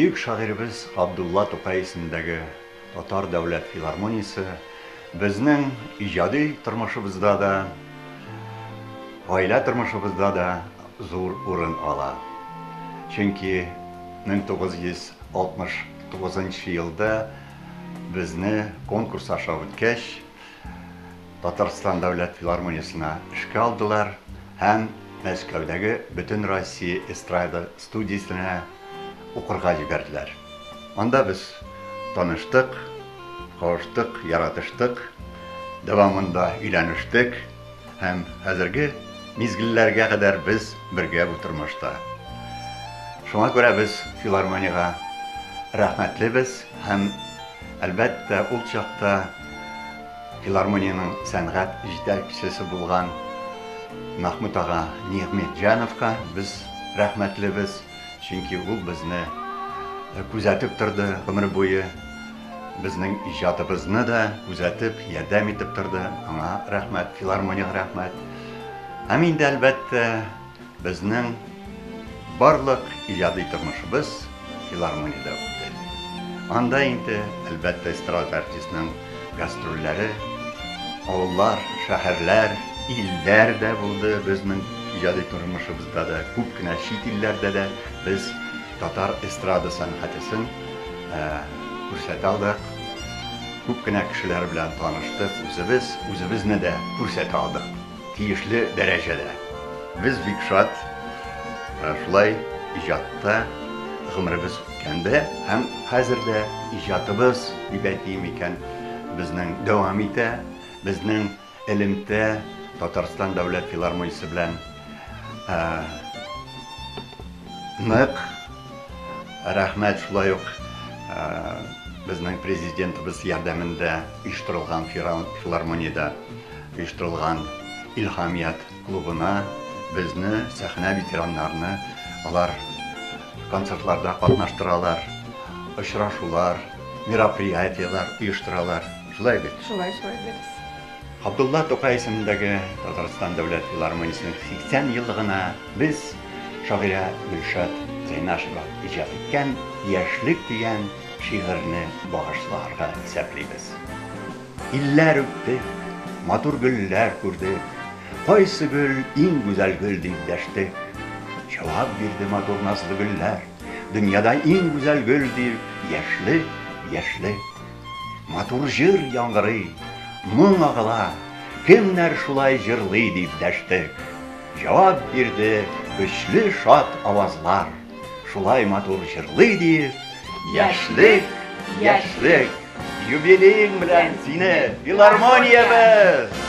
Büyük şairimiz Abdullah Tokay исемендәге Татар дәүләт филармониясе безнең иҗади тормышыбызда да, гаилә тормышыбызда да зур урын ала. Чөнки 1969 елда безне конкурс аша үткәч Татарстан дәүләт филармониясына эшкә алдылар һәм Мәскәүдәге Бөтен Россия эстрада студиясенә укырга җибәрделәр. Анда без таныштык, кавыштык, яратыштык, дәвамында өйләнештек һәм хәзерге мизгелләргә кадәр без бергә бу тормышта. Шуңа күрә без филармониягә рәхмәтлебез һәм әлбәттә ул чакта филармониянең сәнгать җитәкчесе булган Мәхмүт ага Нигъмәтҗановка без рәхмәтлебез. Чөнки ул безне күзәтеп торды гомер буе. Безнең иҗатыбызны да күзәтеп, ярдәм итеп торды. Аңа рәхмәт, филармониягә рәхмәт. Һәм инде әлбәттә безнең барлык иҗади тормышыбыз филармониядә үтте. Анда инде әлбәттә эстрада артистның гастрольләре, авыллар, шәһәрләр, илләр дә булды. Безнең иҗади тормышыбызда да күп кенә чит илләрдә дә без татар эстрада сәнгатен күрсәтә алдык. Күп кенә кешеләр белән таныштык, үзебезне дә күрсәтә алдык. Тиешле дәрәҗәдә. Без бик шат шулай иҗатта гомеребез үткәндә һәм хәзердә иҗатыбыз дип әйтим икән безнең дәвам итә. Безнең элемтә Татарстан дәүләт филармониясе белән нык рәхмәт шулай ук безнең президентыбыз ярдәмендә оештырылган филармониядә оештырылган Илһамият клубына безне сәхнә ветераннарны алар концертларда катнаштыралар, очрашулар, мероприятиялар оештыралар. Шулай бит. Шулай бит. Абдулла Токай исемендәге Татарстан дәүләт филармониясенең 80 еллыгына без шагыйрә Гөлшат Зәйнашева иҗат иткән "Яшьлек" дигән шигырьне багышларга исәплибез. Илләр үтте, матур гөлләр күрдек, кайсы гөл иң гүзәл гөл дип дәштек. Җавап бирде матур назлы гөлләр, дөньяда иң гүзәл гөл дип, яшьлек, яшьлек. Матур җыр яңгырый, моң агыла, кемнәр шулай җырлый дип дәштек. Җавап бирде көчле шат авазлар, шулай матур җырлый дип, яшьлек, яшьлек. Юбилеең белән сине, филармониябез!